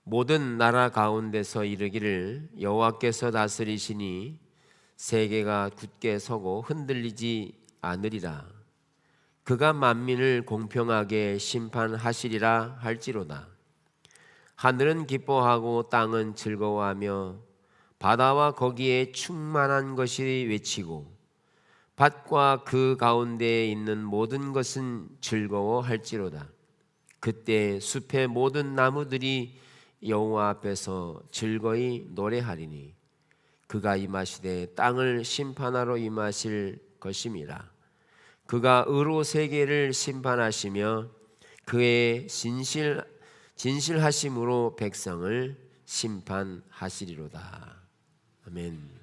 모든 나라 가운데서 이르기를 여호와께서 다스리시니 세계가 굳게 서고 흔들리지 않으리라. 그가 만민을 공평하게 심판하시리라 할지로다. 하늘은 기뻐하고 땅은 즐거워하며 바다와 거기에 충만한 것이 외치고 밭과 그 가운데에 있는 모든 것은 즐거워할지로다. 그때 숲의 모든 나무들이 여호와 앞에서 즐거이 노래하리니 그가 임하시되 땅을 심판하러 임하실 것임이라. 그가 의로 세계를 심판하시며 그의 진실하심으로 백성을 심판하시리로다. 아멘.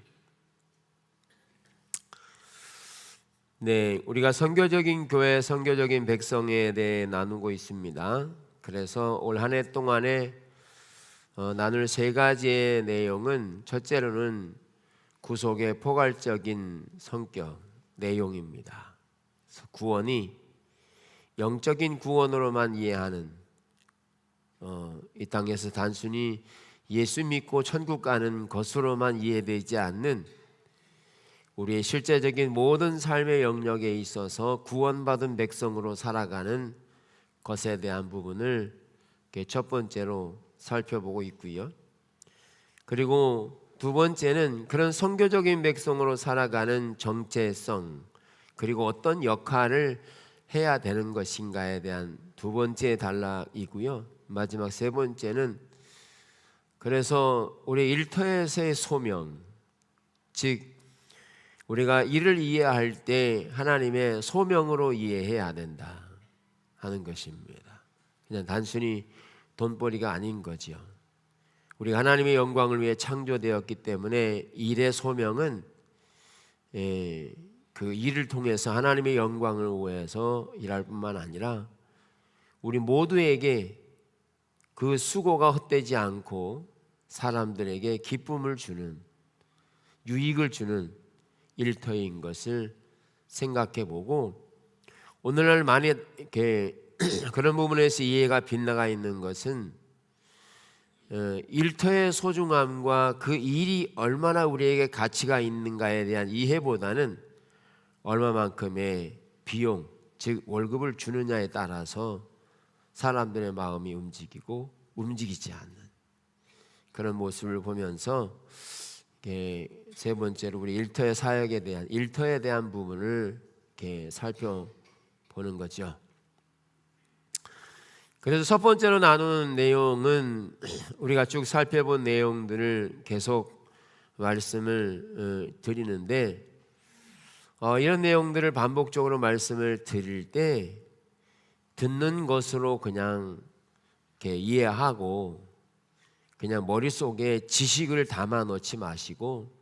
네, 우리가 선교적인 교회, 선교적인 백성에 대해 나누고 있습니다. 그래서 올 한 해 동안에 나눌 세 가지의 내용은, 첫째로는 구속의 포괄적인 성격 내용입니다. 구원이 영적인 구원으로만 이해하는, 이 땅에서 단순히 예수 믿고 천국 가는 것으로만 이해되지 않는 우리의 실제적인 모든 삶의 영역에 있어서 구원받은 백성으로 살아가는 것에 대한 부분을 첫 번째로 살펴보고 있고요. 그리고 두 번째는 그런 선교적인 백성으로 살아가는 정체성, 그리고 어떤 역할을 해야 되는 것인가에 대한 두 번째 단락이고요. 마지막 세 번째는 그래서 우리 일터에서의 소명, 즉 우리가 이를 이해할 때 하나님의 소명으로 이해해야 된다 하는 것입니다. 그냥 단순히 돈벌이가 아닌 거죠. 우리가 하나님의 영광을 위해 창조되었기 때문에 일의 소명은 그 일을 통해서 하나님의 영광을 위해서 일할 뿐만 아니라 우리 모두에게 그 수고가 헛되지 않고 사람들에게 기쁨을 주는, 유익을 주는 일터인 것을 생각해 보고, 오늘날 많이 이렇게 그런 부분에서 이해가 빗나가 있는 것은 일터의 소중함과 그 일이 얼마나 우리에게 가치가 있는가에 대한 이해보다는 얼마만큼의 비용, 즉 월급을 주느냐에 따라서 사람들의 마음이 움직이고 움직이지 않는 그런 모습을 보면서 세 번째로 우리 일터의 사역에 대한, 일터에 대한 부분을 이렇게 살펴보는 거죠. 그래서 첫 번째로 나누는 내용은 우리가 쭉 살펴본 내용들을 계속 말씀을 드리는데, 이런 내용들을 반복적으로 말씀을 드릴 때 듣는 것으로 그냥 이렇게 이해하고 그냥 머릿속에 지식을 담아 놓지 마시고,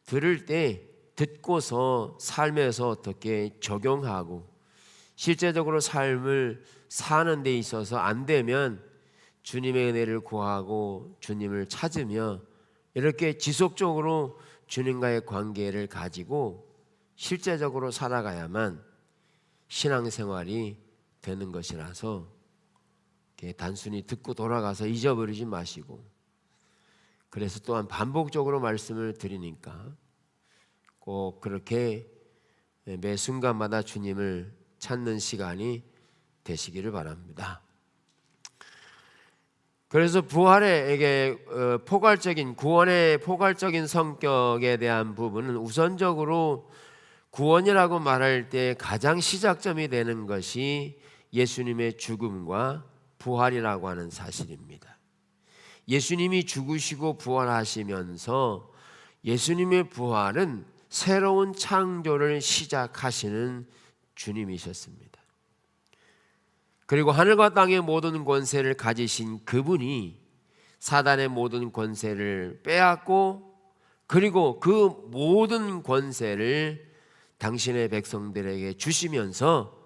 들을 때 듣고서 삶에서 어떻게 적용하고 실제적으로 삶을 사는 데 있어서 안 되면 주님의 은혜를 구하고 주님을 찾으며 이렇게 지속적으로 주님과의 관계를 가지고 실제적으로 살아가야만 신앙생활이 되는 것이라서 단순히 듣고 돌아가서 잊어버리지 마시고, 그래서 또한 반복적으로 말씀을 드리니까 꼭 그렇게 매 순간마다 주님을 찾는 시간이 되시기를 바랍니다. 그래서 부활의 포괄적인, 구원의 포괄적인 성격에 대한 부분은 우선적으로 구원이라고 말할 때 가장 시작점이 되는 것이 예수님의 죽음과 부활이라고 하는 사실입니다. 예수님이 죽으시고 부활하시면서 예수님의 부활은 새로운 창조를 시작하시는 주님이셨습니다. 그리고 하늘과 땅의 모든 권세를 가지신 그분이 사단의 모든 권세를 빼앗고, 그리고 그 모든 권세를 당신의 백성들에게 주시면서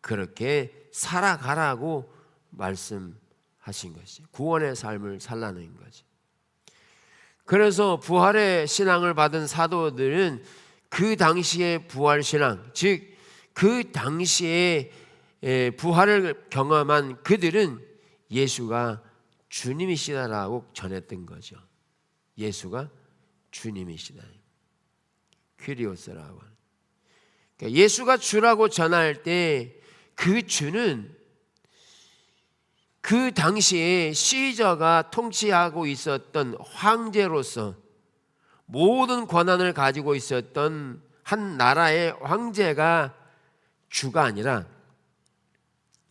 그렇게 살아가라고 말씀하신 것이 구원의 삶을 살라는 거지. 그래서 부활의 신앙을 받은 사도들은 그 당시의 부활 신앙, 즉 그 당시에 부활을 경험한 그들은 예수가 주님이시다라고 전했던 거죠. 예수가 주님이시다. 퀴리오스라고. 그러니까 예수가 주라고 전할 때 그 주는 그 당시에 시저가 통치하고 있었던 황제로서 모든 권한을 가지고 있었던 한 나라의 황제가 주가 아니라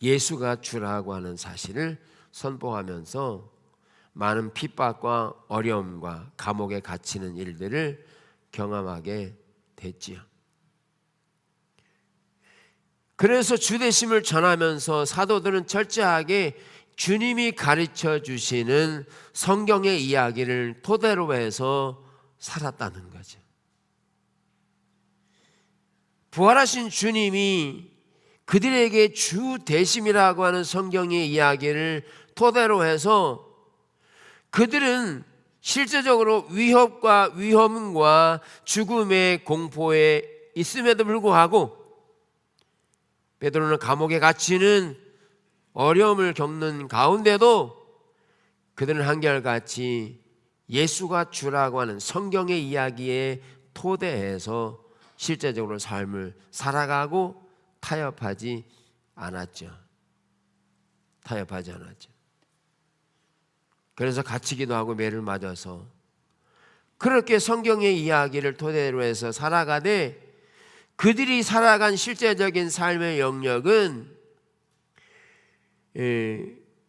예수가 주라고 하는 사실을 선포하면서 많은 핍박과 어려움과 감옥에 갇히는 일들을 경험하게 됐지요. 그래서 주되심을 전하면서 사도들은 철저하게 주님이 가르쳐 주시는 성경의 이야기를 토대로 해서 살았다는 거죠. 부활하신 주님이 그들에게 주 되심이라고 하는 성경의 이야기를 토대로 해서 그들은 실제적으로 위협과 위험과 죽음의 공포에 있음에도 불구하고 베드로는 감옥에 갇히는 어려움을 겪는 가운데도 그들은 한결같이 예수가 주라고 하는 성경의 이야기에 토대해서 실제적으로 삶을 살아가고 타협하지 않았죠. 그래서 갇히기도 하고 매를 맞아서 그렇게 성경의 이야기를 토대로 해서 살아가되 그들이 살아간 실제적인 삶의 영역은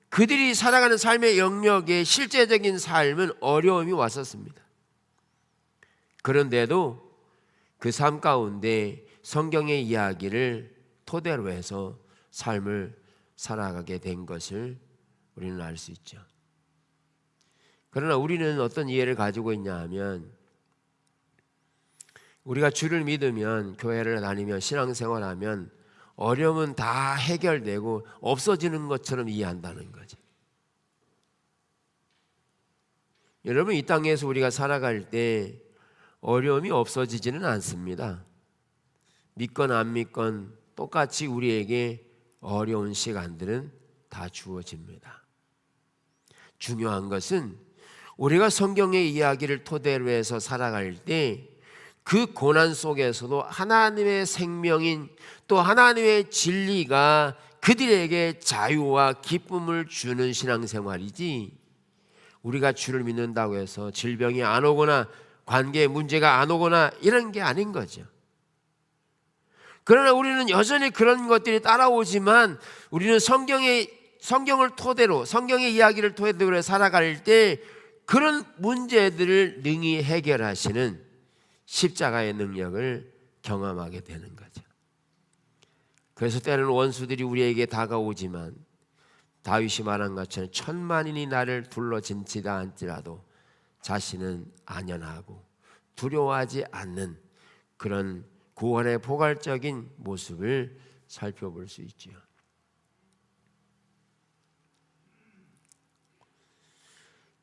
그들이 살아가는 삶의 영역에 실제적인 삶은 어려움이 왔었습니다. 그런데도 그 삶 가운데 성경의 이야기를 토대로 해서 삶을 살아가게 된 것을 우리는 알 수 있죠. 그러나 우리는 어떤 이해를 가지고 있냐 하면 우리가 주를 믿으면 교회를 다니면 신앙생활하면 어려움은 다 해결되고 없어지는 것처럼 이해한다는 거죠. 여러분, 이 땅에서 우리가 살아갈 때 어려움이 없어지지는 않습니다. 믿건 안 믿건 똑같이 우리에게 어려운 시간들은 다 주어집니다. 중요한 것은 우리가 성경의 이야기를 토대로 해서 살아갈 때 그 고난 속에서도 하나님의 생명인 또 하나님의 진리가 그들에게 자유와 기쁨을 주는 신앙생활이지, 우리가 주를 믿는다고 해서 질병이 안 오거나 관계에 문제가 안 오거나 이런 게 아닌 거죠. 그러나 우리는 여전히 그런 것들이 따라오지만 우리는 성경을 토대로, 성경의 이야기를 토대로 해 살아갈 때 그런 문제들을 능히 해결하시는 십자가의 능력을 경험하게 되는 거죠. 그래서 때로는 원수들이 우리에게 다가오지만 다윗이 말한 것처럼 천만인이 나를 둘러진치다 할지라도 자신은 안연하고 두려워하지 않는 그런 구원의 포괄적인 모습을 살펴볼 수 있지요.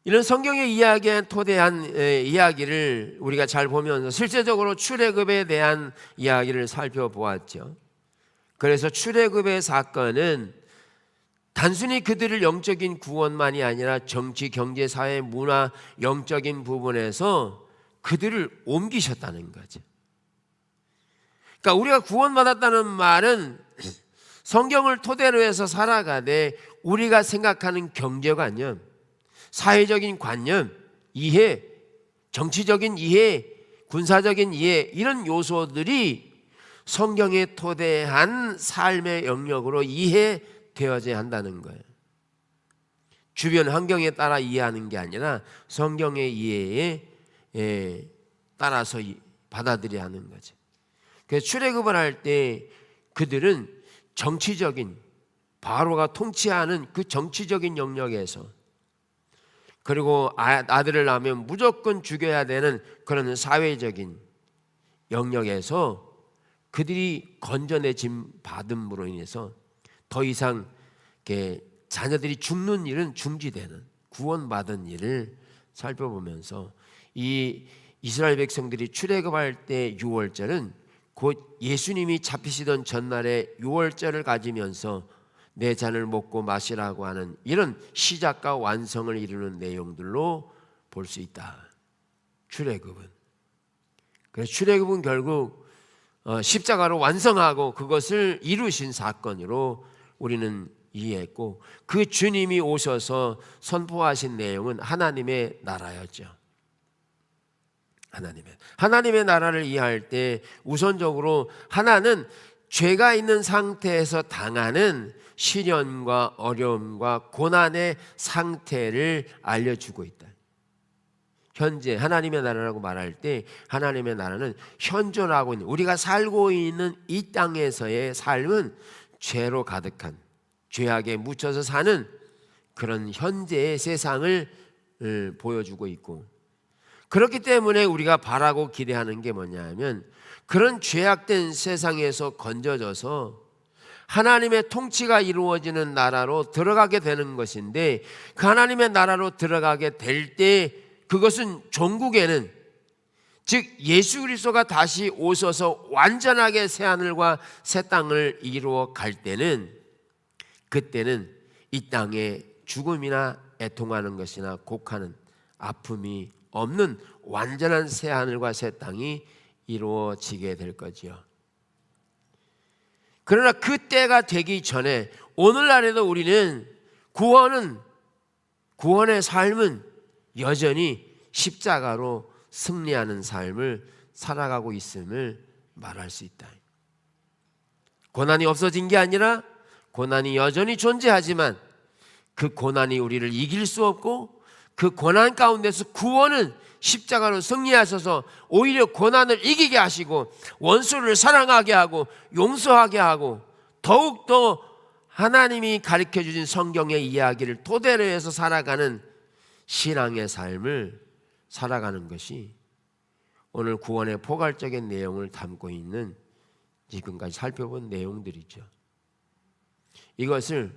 이런 성경의 이야기에 토대한 이야기를 우리가 잘 보면서 실제적으로 출애굽에 대한 이야기를 살펴보았죠. 그래서 출애굽의 사건은 단순히 그들을 영적인 구원만이 아니라 정치, 경제, 사회, 문화, 영적인 부분에서 그들을 옮기셨다는 거죠. 그러니까 우리가 구원받았다는 말은 성경을 토대로 해서 살아가되 우리가 생각하는 경제관념, 사회적인 관념, 이해, 정치적인 이해, 군사적인 이해, 이런 요소들이 성경에 토대한 삶의 영역으로 이해되어져야 한다는 거예요. 주변 환경에 따라 이해하는 게 아니라 성경의 이해에 따라서 받아들여야 하는 거죠. 그래서 출애굽을 할 때 그들은 정치적인, 바로가 통치하는 그 정치적인 영역에서, 그리고 아들을 낳으면 무조건 죽여야 되는 그런 사회적인 영역에서 그들이 건져내짐 받음으로 인해서 더 이상 자녀들이 죽는 일은 중지되는, 구원받은 일을 살펴보면서 이 이스라엘 백성들이 출애굽할 때 유월절은 곧 예수님이 잡히시던 전날에 유월절을 가지면서 내 잔을 먹고 마시라고 하는 이런 시작과 완성을 이루는 내용들로 볼 수 있다. 출애굽은. 그래서 출애굽은 결국 십자가로 완성하고 그것을 이루신 사건으로 우리는 이해했고, 그 주님이 오셔서 선포하신 내용은 하나님의 나라였죠. 하나님의 나라를 이해할 때 우선적으로 하나는 죄가 있는 상태에서 당하는 시련과 어려움과 고난의 상태를 알려주고 있다. 현재 하나님의 나라라고 말할 때 하나님의 나라는 현존하고 있는, 우리가 살고 있는 이 땅에서의 삶은 죄로 가득한, 죄악에 묻혀서 사는 그런 현재의 세상을 보여주고 있고, 그렇기 때문에 우리가 바라고 기대하는 게 뭐냐 하면 그런 죄악된 세상에서 건져져서 하나님의 통치가 이루어지는 나라로 들어가게 되는 것인데, 그 하나님의 나라로 들어가게 될 때 그것은 종국에는, 즉 예수 그리스도가 다시 오셔서 완전하게 새 하늘과 새 땅을 이루어 갈 때는, 그때는 이 땅에 죽음이나 애통하는 것이나 곡하는 아픔이 없는 완전한 새 하늘과 새 땅이 이루어지게 될 거지요. 그러나 그때가 되기 전에 오늘날에도 우리는 구원의 삶은 여전히 십자가로 승리하는 삶을 살아가고 있음을 말할 수 있다. 고난이 없어진 게 아니라 고난이 여전히 존재하지만 그 고난이 우리를 이길 수 없고, 그 고난 가운데서 구원은 십자가로 승리하셔서 오히려 고난을 이기게 하시고 원수를 사랑하게 하고 용서하게 하고, 더욱더 하나님이 가르쳐 주신 성경의 이야기를 토대로 해서 살아가는 신앙의 삶을 살아가는 것이 오늘 구원의 포괄적인 내용을 담고 있는 지금까지 살펴본 내용들이죠. 이것을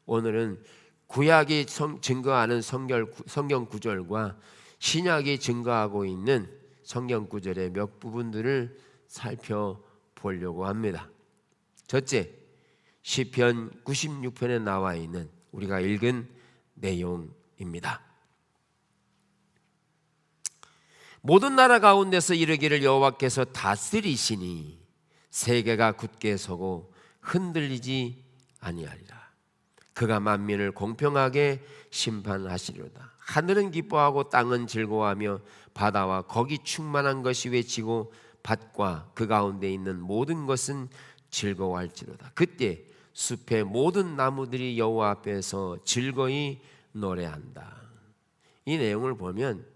오늘은 구약이 증거하는 성경 구절과 신약이 증거하고 있는 성경 구절의 몇 부분들을 살펴보려고 합니다. 첫째, 시편 96편에 나와 있는 우리가 읽은 내용입니다. 모든 나라 가운데서 이르기를 여호와께서 다스리시니 세계가 굳게 서고 흔들리지 아니하리라. 그가 만민을 공평하게 심판하시리로다. 하늘은 기뻐하고 땅은 즐거워하며 바다와 거기 충만한 것이 외치고 밭과 그 가운데 있는 모든 것은 즐거워할지로다. 그때 숲의 모든 나무들이 여호와 앞에서 즐거이 노래한다. 이 내용을 보면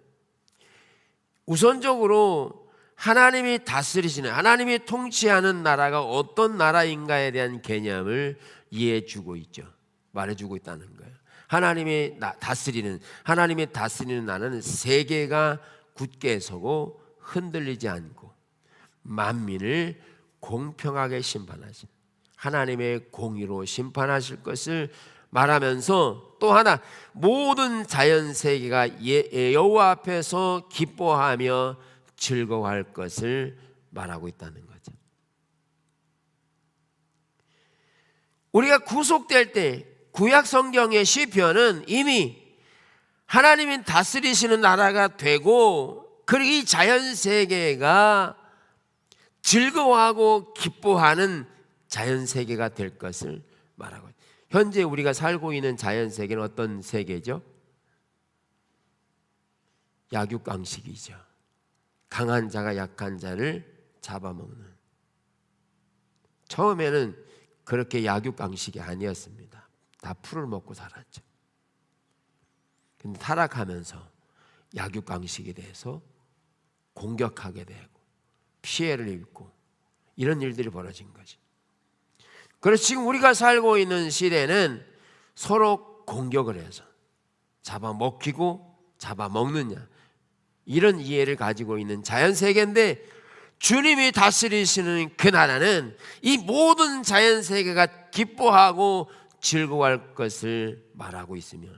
우선적으로 하나님이 다스리시는, 하나님이 통치하는 나라가 어떤 나라인가에 대한 개념을 이해해주고 있죠. 말해주고 있다는 거예요. 하나님이 다스리는 나라는 세계가 굳게 서고 흔들리지 않고 만민을 공평하게 심판하신, 하나님의 공의로 심판하실 것을 말하면서, 또 하나 모든 자연 세계가 여호와 앞에서 기뻐하며 즐거워할 것을 말하고 있다는 거죠. 우리가 구속될 때 구약 성경의 시편은 이미 하나님이 다스리시는 나라가 되고, 그리고 이 자연 세계가 즐거워하고 기뻐하는 자연 세계가 될 것을 말하고 있습니다. 현재 우리가 살고 있는 자연 세계는 어떤 세계죠? 약육강식이죠. 강한 자가 약한 자를 잡아먹는. 처음에는 그렇게 약육강식이 아니었습니다. 다 풀을 먹고 살았죠. 근데 타락하면서 약육강식에 대해서 공격하게 되고 피해를 입고 이런 일들이 벌어진 거죠. 그래서 지금 우리가 살고 있는 시대는 서로 공격을 해서 잡아먹히고 잡아먹느냐, 이런 이해를 가지고 있는 자연세계인데, 주님이 다스리시는 그 나라는 이 모든 자연세계가 기뻐하고 즐거워할 것을 말하고 있으며,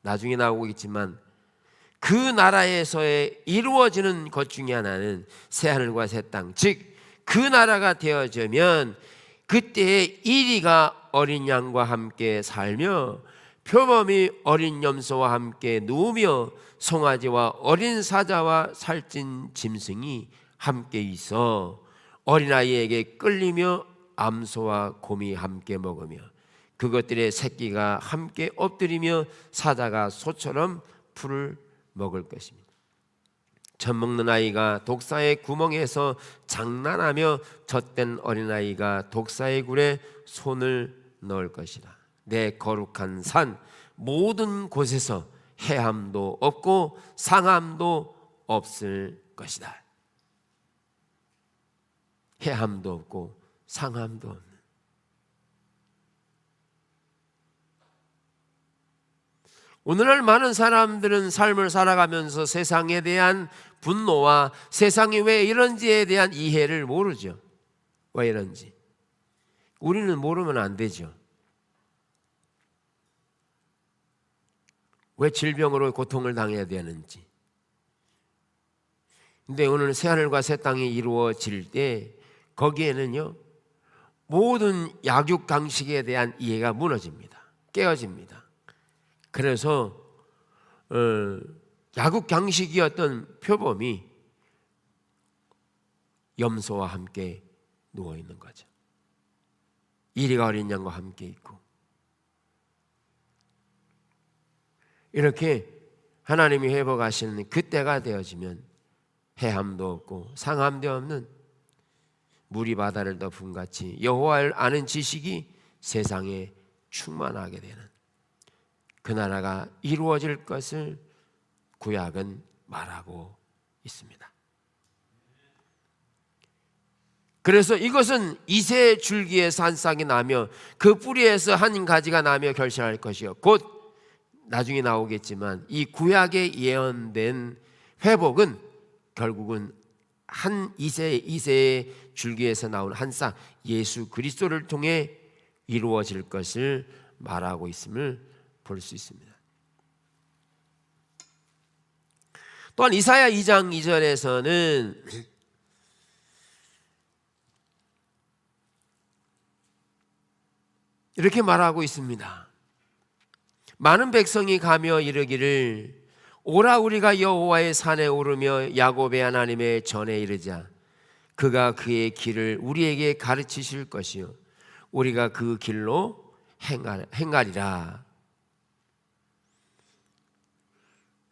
나중에 나오겠지만 그 나라에서의 이루어지는 것 중에 하나는 새하늘과 새 땅, 즉 그 나라가 되어지면 그때의 이리가 어린 양과 함께 살며 표범이 어린 염소와 함께 누우며 송아지와 어린 사자와 살찐 짐승이 함께 있어 어린아이에게 끌리며 암소와 곰이 함께 먹으며 그것들의 새끼가 함께 엎드리며 사자가 소처럼 풀을 먹을 것입니다. 젖 먹는 아이가 독사의 구멍에서 장난하며 젖된 어린아이가 독사의 굴에 손을 넣을 것이다. 내 거룩한 산 모든 곳에서 해함도 없고 상함도 없을 것이다. 해함도 없고 상함도 없는. 오늘날 많은 사람들은 삶을 살아가면서 세상에 대한 분노와 세상이 왜 이런지에 대한 이해를 모르죠. 왜 이런지 우리는 모르면 안 되죠. 왜 질병으로 고통을 당해야 되는지. 근데 오늘 새하늘과 새 땅이 이루어질 때 거기에는요 모든 약육강식에 대한 이해가 무너집니다. 깨어집니다. 그래서 약육강식이었던 표범이 염소와 함께 누워있는 거죠. 이리가 어린 양과 함께 있고, 이렇게 하나님이 회복하시는 그때가 되어지면 해함도 없고 상함도 없는 물이 바다를 덮은 같이 여호와를 아는 지식이 세상에 충만하게 되는 그 나라가 이루어질 것을 구약은 말하고 있습니다. 그래서 이것은 이새 줄기에서 한 싹이 나며 그 뿌리에서 한 가지가 나며 결실할 것이요 곧 나중에 나오겠지만 이 구약에 예언된 회복은 결국은 한 이새의 줄기에서 나온 한 싹 예수 그리스도를 통해 이루어질 것을 말하고 있음을 볼 수 있습니다. 또한 이사야 2장 2절에서는 이렇게 말하고 있습니다. 많은 백성이 가며 이르기를 오라 우리가 여호와의 산에 오르며 야곱의 하나님의 전에 이르자 그가 그의 길을 우리에게 가르치실 것이요 우리가 그 길로 행하리라.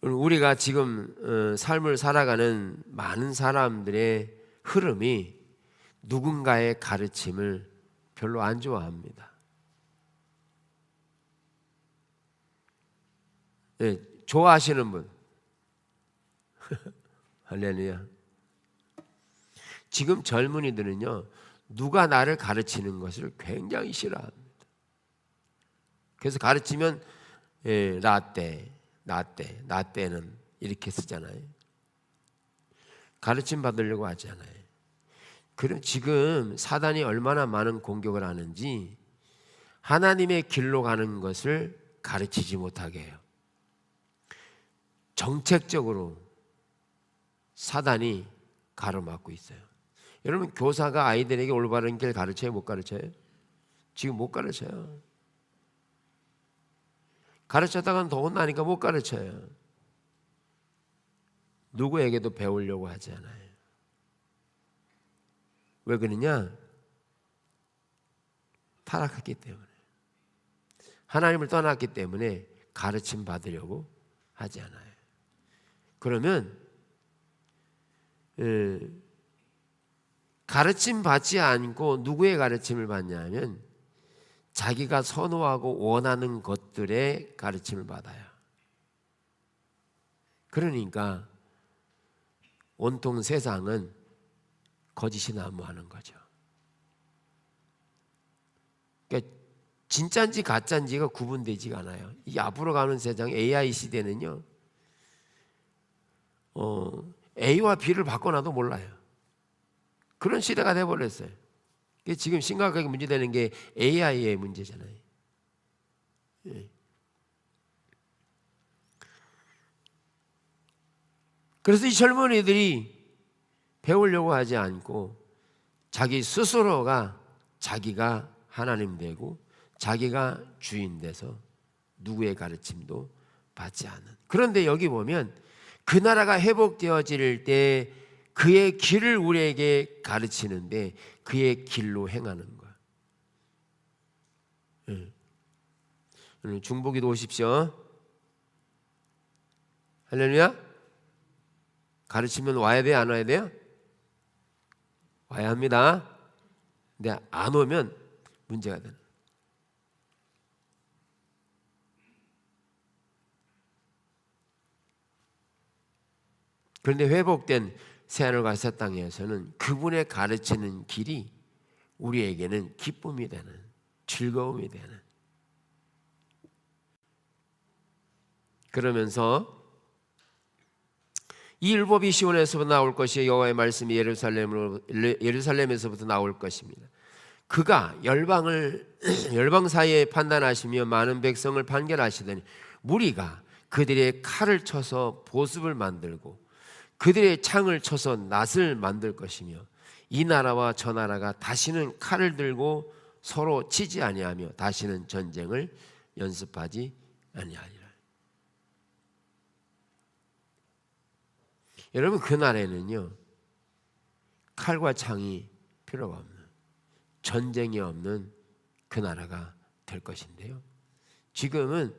우리가 지금 삶을 살아가는 많은 사람들의 흐름이 누군가의 가르침을 별로 안 좋아합니다. 네, 좋아하시는 분 할렐루야. 지금 젊은이들은요 누가 나를 가르치는 것을 굉장히 싫어합니다. 그래서 가르치면 나때는 이렇게 쓰잖아요. 가르침 받으려고 하지 않아요. 그럼 지금 사단이 얼마나 많은 공격을 하는지 하나님의 길로 가는 것을 가르치지 못하게 해요. 정책적으로 사단이 가로막고 있어요. 여러분 교사가 아이들에게 올바른 길 가르쳐요? 못 가르쳐요? 지금 못 가르쳐요. 가르쳤다가는 더 혼나니까 못 가르쳐요. 누구에게도 배우려고 하지 않아요. 왜 그러냐? 타락했기 때문에, 하나님을 떠났기 때문에 가르침 받으려고 하지 않아요. 그러면 가르침 받지 않고 누구의 가르침을 받냐면 자기가 선호하고 원하는 것들의 가르침을 받아요. 그러니까 온통 세상은 거짓이 난무하는 거죠. 그러니까 진짜인지 가짜인지가 구분되지가 않아요. 이 앞으로 가는 세상 AI 시대는요 A와 B를 바꿔놔도 몰라요. 그런 시대가 돼버렸어요. 지금 심각하게 문제되는 게 AI의 문제잖아요. 그래서 이 젊은이들이 배우려고 하지 않고 자기 스스로가 자기가 하나님 되고 자기가 주인 돼서 누구의 가르침도 받지 않은. 그런데 여기 보면 그 나라가 회복되어질 때 그의 길을 우리에게 가르치는데 그의 길로 행하는 거야. 오늘 중보기도 오십시오. 할렐루야. 가르치면 와야 돼요, 안 와야 돼요? 와야 합니다. 근데 안 오면 문제가 되는. 그런데 회복된 새하늘과 새 땅에서는 그분의 가르치는 길이 우리에게는 기쁨이 되는, 즐거움이 되는. 그러면서 이 율법이 시온에서부터 나올 것이 여호와의 말씀이 예루살렘에서부터 나올 것입니다. 그가 열방 사이에 판단하시며 많은 백성을 판결하시더니 무리가 그들의 칼을 쳐서 보습을 만들고 그들의 창을 쳐서 낫을 만들 것이며 이 나라와 저 나라가 다시는 칼을 들고 서로 치지 아니하며 다시는 전쟁을 연습하지 아니하리라. 여러분, 그 날에는요 칼과 창이 필요가 없는, 전쟁이 없는 그 나라가 될 것인데요, 지금은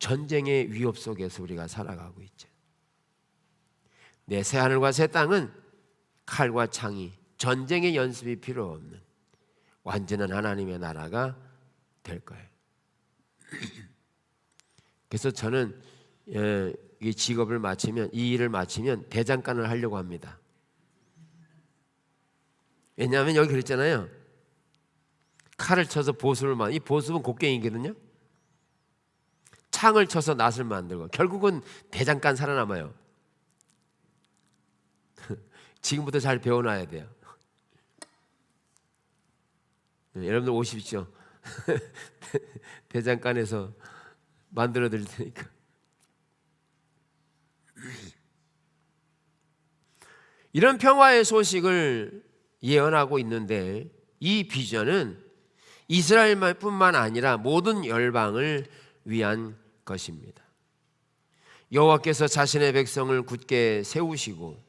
전쟁의 위협 속에서 우리가 살아가고 있죠. 내 새하늘과 새 땅은 칼과 창이, 전쟁의 연습이 필요 없는 완전한 하나님의 나라가 될 거예요. 그래서 저는 이 직업을 마치면, 이 일을 마치면 대장간을 하려고 합니다. 왜냐하면 여기 그랬잖아요, 칼을 쳐서 보습을 이 보습은 곡괭이거든요. 창을 쳐서 낫을 만들고 결국은 대장간 살아남아요. 지금부터 잘 배워놔야 돼요. 여러분들 오십시오. 대장간에서 만들어 드릴 테니까. 이런 평화의 소식을 예언하고 있는데 이 비전은 이스라엘뿐만 아니라 모든 열방을 위한 것입니다. 여호와께서 자신의 백성을 굳게 세우시고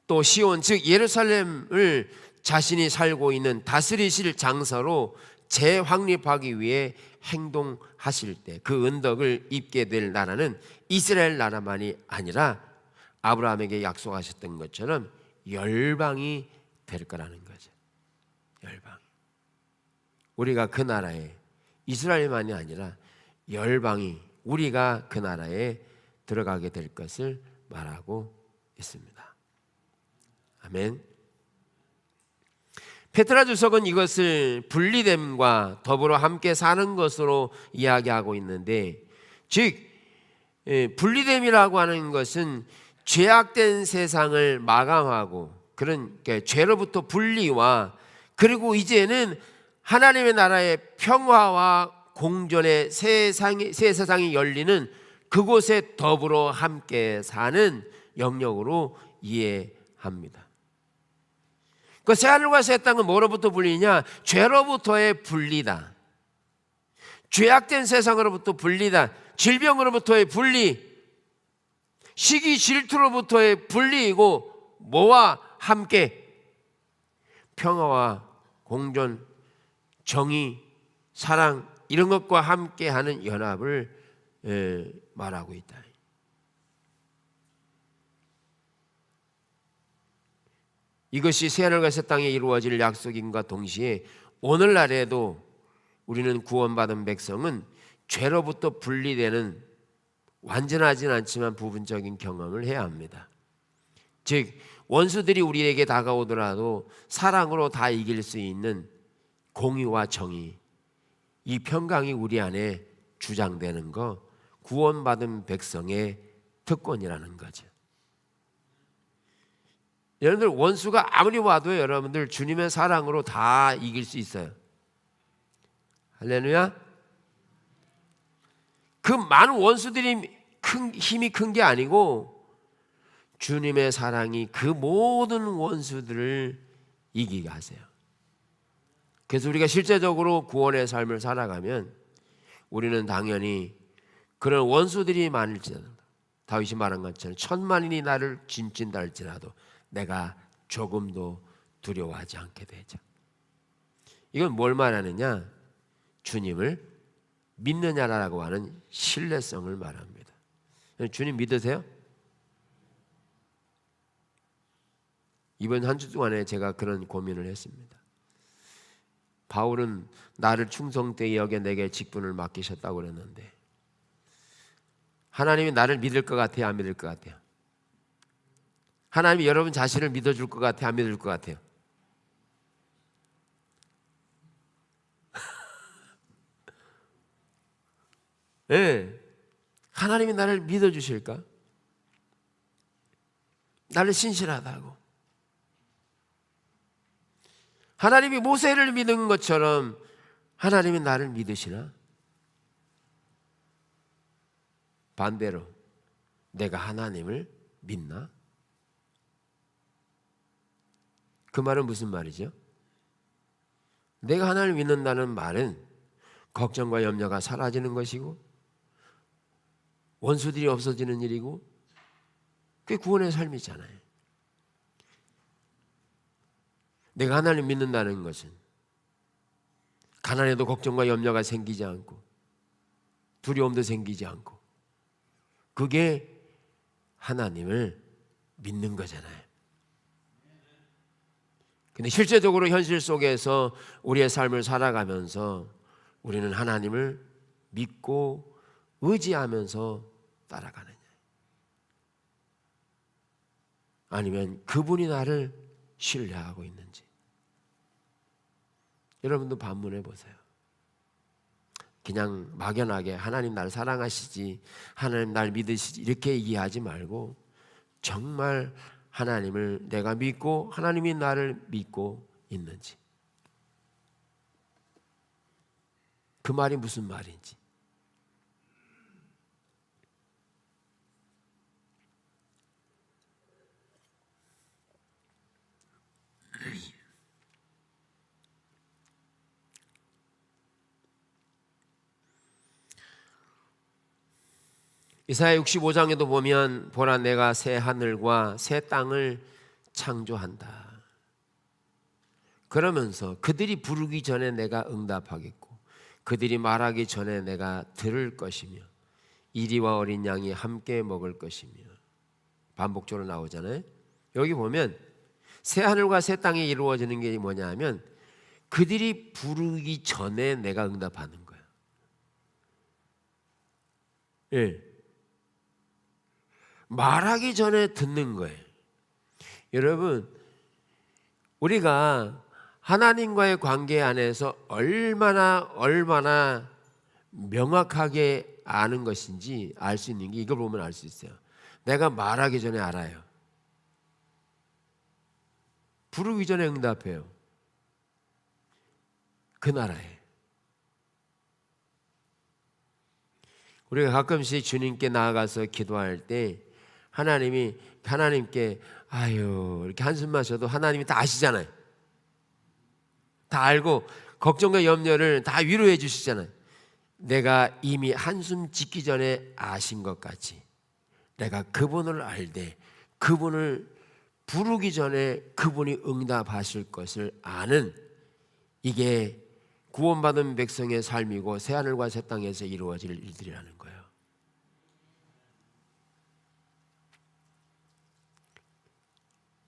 또 시온 즉 예루살렘을 자신이 살고 있는 다스리실 장소로 재확립하기 위해 행동하실 때 그 은덕을 입게 될 나라는 이스라엘 나라만이 아니라 아브라함에게 약속하셨던 것처럼 열방이 될 거라는 거죠. 열방. 우리가 그 나라에, 이스라엘만이 아니라 열방이 우리가 그 나라에 들어가게 될 것을 말하고 있습니다. 아멘. 페트라 주석은 이것을 분리됨과 더불어 함께 사는 것으로 이야기하고 있는데, 즉 분리됨이라고 하는 것은 죄악된 세상을 마감하고 그런 죄로부터 분리와, 그리고 이제는 하나님의 나라의 평화와 공존의 새 세상이 열리는 그곳에 더불어 함께 사는 영역으로 이해합니다. 그 새하늘과 새 땅은 뭐로부터 분리냐? 죄로부터의 분리다. 죄악된 세상으로부터 분리다. 질병으로부터의 분리, 시기 질투로부터의 분리이고, 뭐와 함께? 평화와 공존, 정의, 사랑, 이런 것과 함께하는 연합을 말하고 있다. 이것이 새하늘과 새 땅에 이루어질 약속임과 동시에 오늘날에도 우리는 구원받은 백성은 죄로부터 분리되는, 완전하진 않지만 부분적인 경험을 해야 합니다. 즉 원수들이 우리에게 다가오더라도 사랑으로 다 이길 수 있는 공의와 정의, 이 평강이 우리 안에 주장되는 거, 구원받은 백성의 특권이라는 거죠. 여러분들 원수가 아무리 와도 여러분들 주님의 사랑으로 다 이길 수 있어요. 할렐루야. 그 많은 원수들이 힘이 큰 게 아니고 주님의 사랑이 그 모든 원수들을 이기게 하세요. 그래서 우리가 실제적으로 구원의 삶을 살아가면 우리는 당연히 그런 원수들이 많을지라도, 다윗이 말한 것처럼 1000만인이 나를 진친다 할지라도 내가 조금도 두려워하지 않게 되죠. 이건 뭘 말하느냐? 주님을 믿느냐라고 하는 신뢰성을 말합니다. 주님 믿으세요? 이번 한 주 동안에 제가 그런 고민을 했습니다. 바울은 나를 충성되게 여겨 내게 직분을 맡기셨다고 그랬는데 하나님이 나를 믿을 것 같아요? 안 믿을 것 같아요? 하나님이 여러분 자신을 믿어줄 것 같아요? 안 믿을 것 같아요? 네. 하나님이 나를 믿어주실까? 나를 신실하다고. 하나님이 모세를 믿은 것처럼 하나님이 나를 믿으시나? 반대로 내가 하나님을 믿나? 그 말은 무슨 말이죠? 내가 하나님을 믿는다는 말은 걱정과 염려가 사라지는 것이고 원수들이 없어지는 일이고 그게 구원의 삶이잖아요. 내가 하나님 믿는다는 것은 가난해도 걱정과 염려가 생기지 않고 두려움도 생기지 않고 그게 하나님을 믿는 거잖아요. 근데 실제적으로 현실 속에서 우리의 삶을 살아가면서 우리는 하나님을 믿고 의지하면서 따라가느냐? 아니면 그분이 나를 신뢰하고 있는지? 여러분도 반문해 보세요. 그냥 막연하게 하나님 나를 사랑하시지, 하나님 날 믿으시지 이렇게 얘기하지 말고 정말 하나님을 내가 믿고 하나님이 나를 믿고 있는지, 그 말이 무슨 말인지. 이사야 65장에도 보면 보라 내가 새 하늘과 새 땅을 창조한다. 그러면서 그들이 부르기 전에 내가 응답하겠고 그들이 말하기 전에 내가 들을 것이며 이리와 어린 양이 함께 먹을 것이며, 반복적으로 나오잖아요. 여기 보면 새 하늘과 새 땅이 이루어지는 게 뭐냐 하면 그들이 부르기 전에 내가 응답하는 거예요. 예. 말하기 전에 듣는 거예요. 여러분, 우리가 하나님과의 관계 안에서 얼마나 명확하게 아는 것인지 알 수 있는 게 이걸 보면 알 수 있어요. 내가 말하기 전에 알아요. 부르기 전에 응답해요. 그 나라에 우리가 가끔씩 주님께 나아가서 기도할 때 하나님께 아유 이렇게 한숨 마셔도 하나님이 다 아시잖아요. 다 알고 걱정과 염려를 다 위로해 주시잖아요. 내가 이미 한숨 짓기 전에 아신 것 같이 내가 그분을 알되 그분을 부르기 전에 그분이 응답하실 것을 아는, 이게 구원받은 백성의 삶이고 새하늘과 새 땅에서 이루어질 일들이라는 거예요.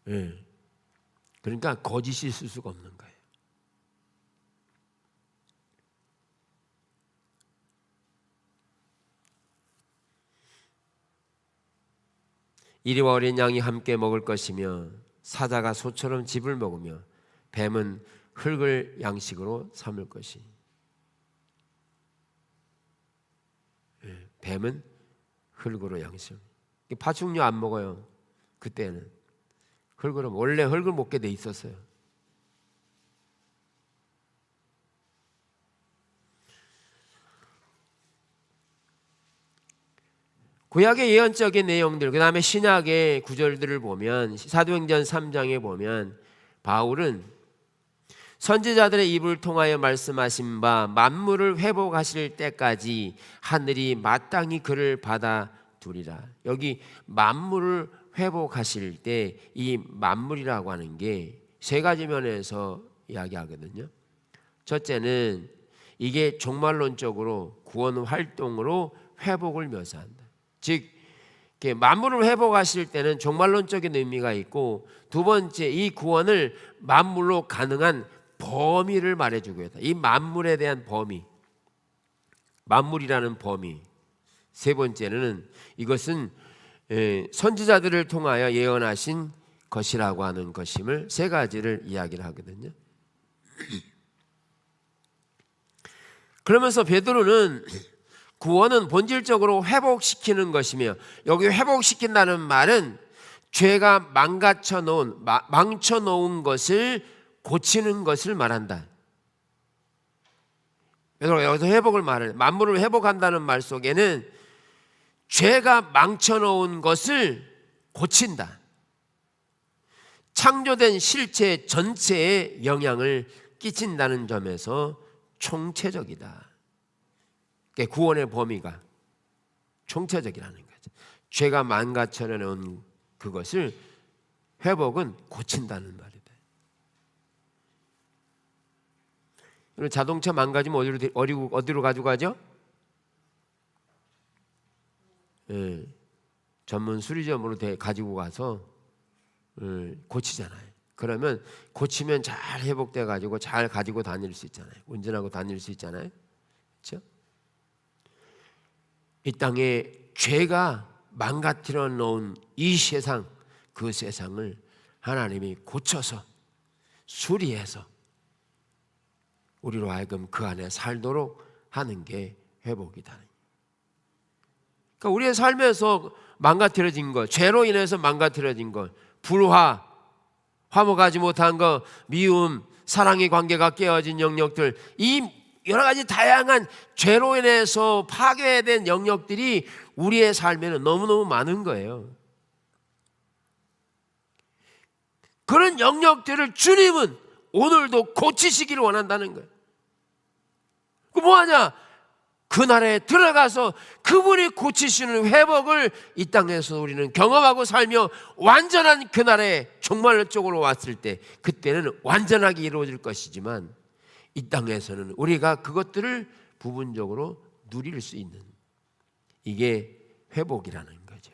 네. 그러니까 거짓이 있을 수가 없는 거예요. 이리와 어린 양이 함께 먹을 것이며 사자가 소처럼 즙을 먹으며 뱀은 흙을 양식으로 삼을 것이. 뱀은 흙으로 양식. 파충류 안 먹어요. 그때는 흙으로, 원래 흙을 먹게 돼 있었어요. 구약의 예언적인 내용들, 그 다음에 신약의 구절들을 보면 사도행전 3장에 보면 바울은 선지자들의 입을 통하여 말씀하신 바 만물을 회복하실 때까지 하늘이 마땅히 그를 받아두리라. 여기 만물을 회복하실 때 이 만물이라고 하는 게 세 가지 면에서 이야기하거든요. 첫째는 이게 종말론적으로 구원 활동으로 회복을 묘사한다. 즉 만물을 회복하실 때는 종말론적인 의미가 있고, 두 번째 이 구원을 만물로 가능한 범위를 말해주고 있다. 이 만물에 대한 범위, 만물이라는 범위. 세 번째는 이것은 선지자들을 통하여 예언하신 것이라고 하는 것임을 세 가지를 이야기를 하거든요. 그러면서 베드로는 구원은 본질적으로 회복시키는 것이며, 여기 회복시킨다는 말은 죄가 망쳐놓은 것을 고치는 것을 말한다. 그래서 여기서 회복을 말해, 만물을 회복한다는 말 속에는 죄가 망쳐놓은 것을 고친다. 창조된 실체 전체에 영향을 끼친다는 점에서 총체적이다. 구원의 범위가 총체적이라는 거죠. 죄가 망가뜨려놓은 그것을 회복은 고친다는 말이다. 자동차 망가지면 어디로 가지고 가죠? 전문 수리점으로 가지고 가서 고치잖아요. 그러면 고치면 잘 회복돼 가지고 잘 가지고 다닐 수 있잖아요. 운전하고 다닐 수 있잖아요. 그렇죠? 이 땅에 죄가 망가뜨려 놓은 이 세상, 그 세상을 하나님이 고쳐서 수리해서 우리로 하여금 그 안에 살도록 하는 게 회복이다. 그러니까 우리의 삶에서 망가뜨려진 것, 죄로 인해서 망가뜨려진 것, 불화, 화목하지 못한 것, 미움, 사랑의 관계가 깨어진 영역들, 이 여러 가지 다양한 죄로 인해서 파괴된 영역들이 우리의 삶에는 너무너무 많은 거예요. 그런 영역들을 주님은 오늘도 고치시기를 원한다는 거예요. 그 뭐하냐? 그 나라에 들어가서 그분이 고치시는 회복을 이 땅에서 우리는 경험하고 살며, 완전한 그 나라에 종말적으로 왔을 때 그때는 완전하게 이루어질 것이지만, 이 땅에서는 우리가 그것들을 부분적으로 누릴 수 있는, 이게 회복이라는 거죠.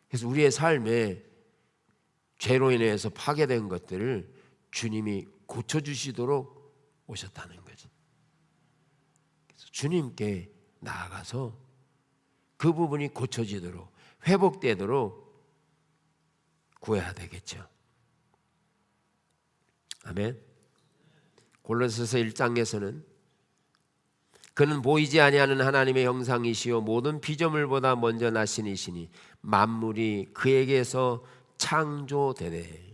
그래서 우리의 삶에 죄로 인해서 파괴된 것들을 주님이 고쳐주시도록 오셨다는 거죠. 그래서 주님께 나아가서 그 부분이 고쳐지도록, 회복되도록 구해야 되겠죠. 아멘. 골로새서 1장에서는 그는 보이지 아니하는 하나님의 형상이시요 모든 피조물보다 먼저 나신 이시니 만물이 그에게서 창조되되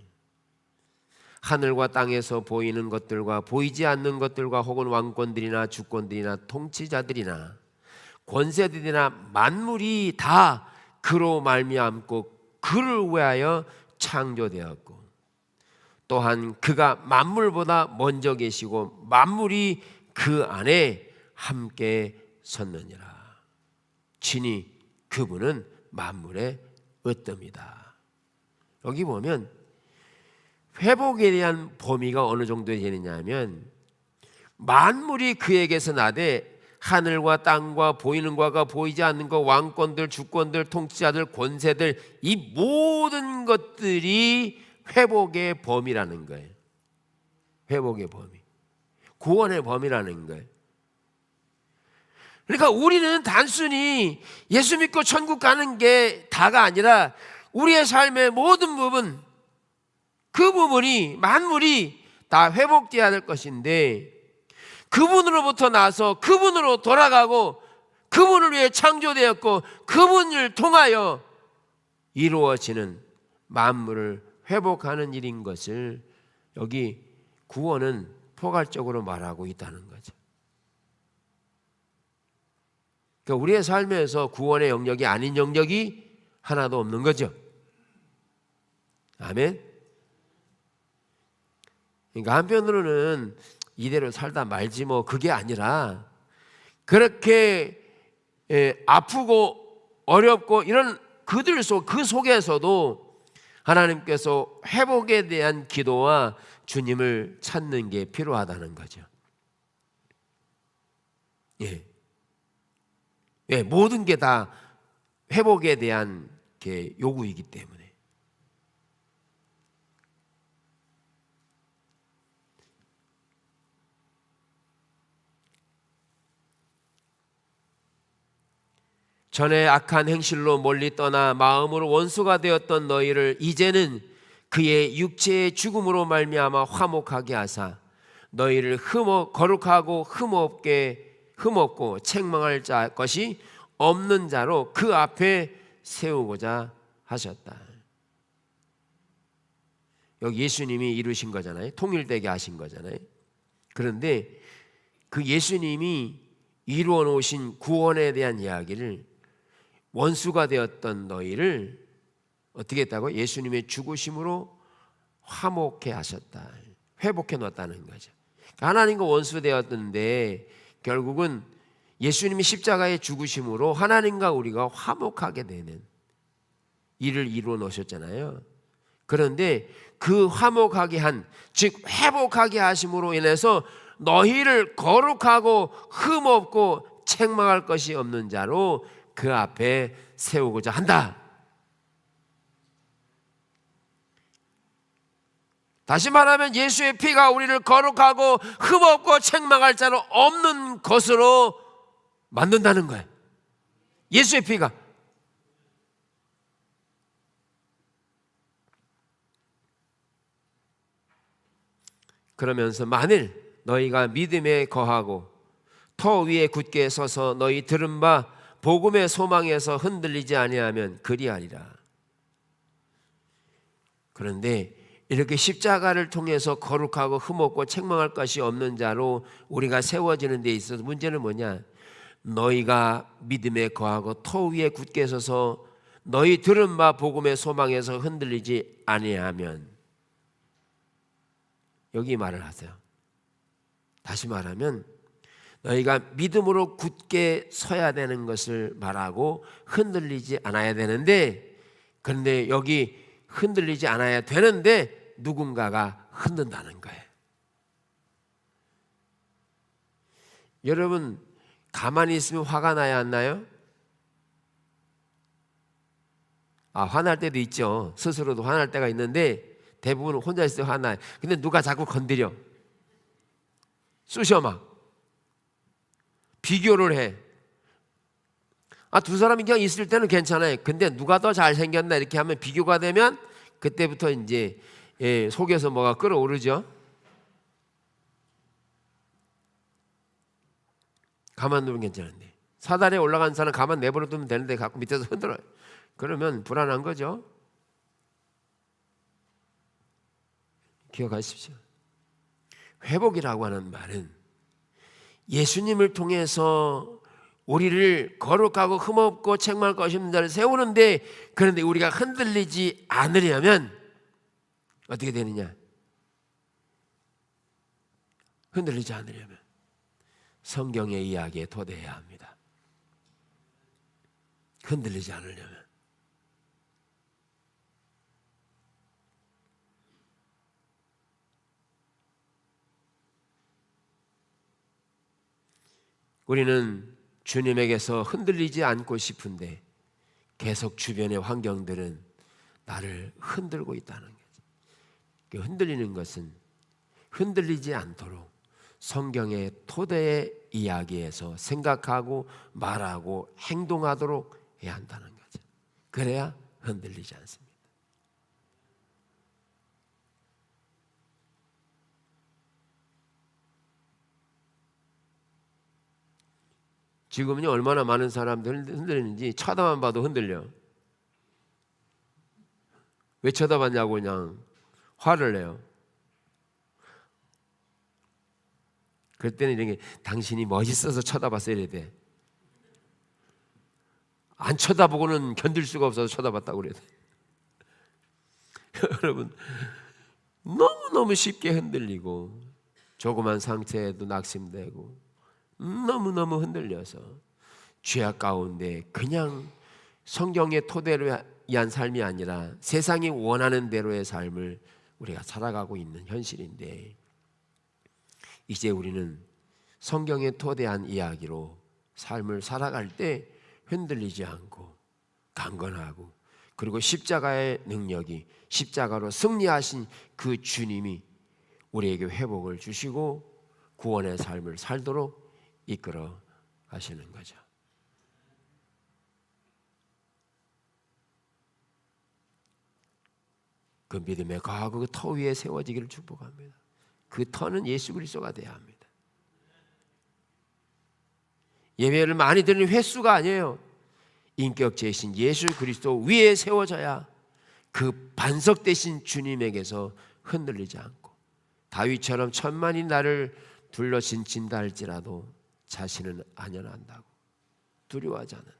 하늘과 땅에서 보이는 것들과 보이지 않는 것들과 혹은 왕권들이나 주권들이나 통치자들이나 권세들이나 만물이 다 그로 말미암고 그를 위하여 창조되었고, 또한 그가 만물보다 먼저 계시고 만물이 그 안에 함께 섰느니라. 친히 그분은 만물의 으뜸이다. 여기 보면 회복에 대한 범위가 어느 정도 되느냐 하면, 만물이 그에게서 나되 하늘과 땅과 보이는 것과 보이지 않는 것, 왕권들, 주권들, 통치자들, 권세들, 이 모든 것들이 회복의 범위라는 거예요. 회복의 범위, 구원의 범위라는 거예요. 그러니까 우리는 단순히 예수 믿고 천국 가는 게 다가 아니라 우리의 삶의 모든 부분, 그 부분이 만물이 다 회복되어야 될 것인데, 그분으로부터 나서 그분으로 돌아가고 그분을 위해 창조되었고 그분을 통하여 이루어지는 만물을 회복하는 일인 것을 여기 구원은 포괄적으로 말하고 있다는 거죠. 그러니까 우리의 삶에서 구원의 영역이 아닌 영역이 하나도 없는 거죠. 아멘. 그러니까 한편으로는 이대로 살다 말지 뭐 그게 아니라 그렇게 아프고 어렵고 이런 그 속에서도 하나님께서 회복에 대한 기도와 주님을 찾는 게 필요하다는 거죠. 모든 게 다 회복에 대한 게 요구이기 때문에. 전에 악한 행실로 멀리 떠나 마음으로 원수가 되었던 너희를 이제는 그의 육체의 죽음으로 말미암아 화목하게 하사 너희를 거룩하고 흠없고 책망할 것이 없는 자로 그 앞에 세우고자 하셨다. 여기 예수님이 이루신 거잖아요. 통일되게 하신 거잖아요. 그런데 그 예수님이 이루어 놓으신 구원에 대한 이야기를 원수가 되었던 너희를 어떻게 했다고? 예수님의 죽으심으로 화목해 하셨다. 회복해 놓았다는 거죠. 하나님과 원수 되었는데 결국은 예수님이 십자가의 죽으심으로 하나님과 우리가 화목하게 되는 일을 이루어 놓으셨잖아요. 그런데 그 화목하게 즉 회복하게 하심으로 인해서 너희를 거룩하고 흠없고 책망할 것이 없는 자로 그 앞에 세우고자 한다. 다시 말하면 예수의 피가 우리를 거룩하고 흠없고 책망할 자로 없는 것으로 만든다는 거예요. 예수의 피가. 그러면서 만일 너희가 믿음에 거하고 터 위에 굳게 서서 너희 들은 바 복음의 소망에서 흔들리지 아니하면 그리하리라. 그런데 이렇게 십자가를 통해서 거룩하고 흠없고 책망할 것이 없는 자로 우리가 세워지는 데 있어서 문제는 뭐냐? 너희가 믿음에 거하고 터 위에 굳게 서서 너희 들은 바 복음의 소망에서 흔들리지 아니하면, 여기 말을 하세요. 다시 말하면 너희가 믿음으로 굳게 서야 되는 것을 말하고 흔들리지 않아야 되는데, 그런데 여기 흔들리지 않아야 되는데 누군가가 흔든다는 거예요. 여러분 가만히 있으면 화가 나야 안 나요? 화날 때도 있죠. 스스로도 화날 때가 있는데 대부분 혼자 있을 때 화나요. 근데 누가 자꾸 건드려, 쑤셔 막 비교를 해. 두 사람이 그냥 있을 때는 괜찮아요. 근데 누가 더 잘생겼나 이렇게 하면 비교가 되면 그때부터 이제 속에서 뭐가 끓어오르죠. 가만 두면 괜찮은데 사다리에 올라간 사람 가만 내버려 두면 되는데 가끔 밑에서 흔들어요. 그러면 불안한 거죠. 기억하십시오. 회복이라고 하는 말은 예수님을 통해서 우리를 거룩하고 흠없고 책망할 것이 없는 자를 세우는데, 그런데 우리가 흔들리지 않으려면 어떻게 되느냐? 흔들리지 않으려면 성경의 이야기에 토대해야 합니다. 흔들리지 않으려면. 우리는 주님에게서 흔들리지 않고 싶은데 계속 주변의 환경들은 나를 흔들고 있다는 거죠. 흔들리는 것은 흔들리지 않도록 성경의 토대의 이야기에서 생각하고 말하고 행동하도록 해야 한다는 거죠. 그래야 흔들리지 않습니다. 지금은요 얼마나 많은 사람들 흔들리는지 쳐다만 봐도 흔들려. 왜 쳐다봤냐고 그냥 화를 내요. 그럴 때는 이런 게 당신이 멋있어서 쳐다봤어 이래야 돼. 안 쳐다보고는 견딜 수가 없어서 쳐다봤다고 그래야 돼. 여러분 너무너무 쉽게 흔들리고 조그만 상처에도 낙심되고 너무너무 흔들려서 죄악 가운데 그냥 성경의 토대로 위한 삶이 아니라 세상이 원하는 대로의 삶을 우리가 살아가고 있는 현실인데, 이제 우리는 성경에 토대한 이야기로 삶을 살아갈 때 흔들리지 않고 강건하고, 그리고 십자가의 능력이, 십자가로 승리하신 그 주님이 우리에게 회복을 주시고 구원의 삶을 살도록 이끌어 가시는 거죠. 그 믿음의 거하고 그 터 위에 세워지기를 축복합니다. 그 터는 예수 그리스도가 되어야 합니다. 예배를 많이 드리는 횟수가 아니에요. 인격체이신 예수 그리스도 위에 세워져야 그 반석 되신 주님에게서 흔들리지 않고, 다윗처럼 천만이 나를 둘러 진친다 할지라도 자신은 안연한다고, 두려워하지 않는다.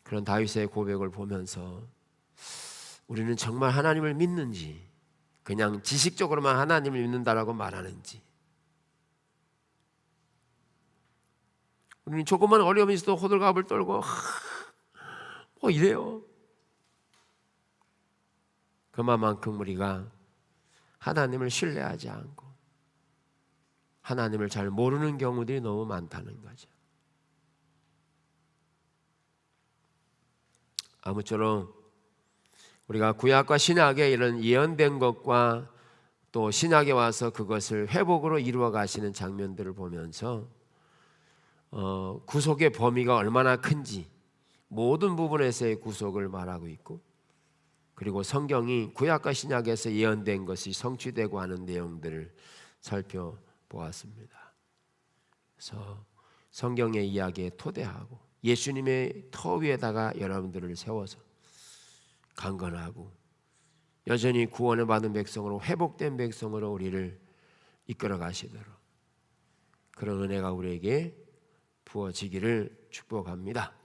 그런 다윗의 고백을 보면서 우리는 정말 하나님을 믿는지, 그냥 지식적으로만 하나님을 믿는다라고 말하는지, 우리는 조그만 어려움이 있어도 호들갑을 떨고 뭐 이래요. 그만큼 우리가 하나님을 신뢰하지 않고 하나님을 잘 모르는 경우들이 너무 많다는 거죠. 아무쪼록 우리가 구약과 신약에 이런 예언된 것과 또 신약에 와서 그것을 회복으로 이루어 가시는 장면들을 보면서 구속의 범위가 얼마나 큰지, 모든 부분에서의 구속을 말하고 있고, 그리고 성경이 구약과 신약에서 예언된 것이 성취되고 하는 내용들을 살펴보았습니다. 그래서 성경의 이야기에 토대하고 예수님의 터 위에다가 여러분들을 세워서 강건하고 여전히 구원을 받은 백성으로, 회복된 백성으로 우리를 이끌어 가시도록 그런 은혜가 우리에게 부어지기를 축복합니다.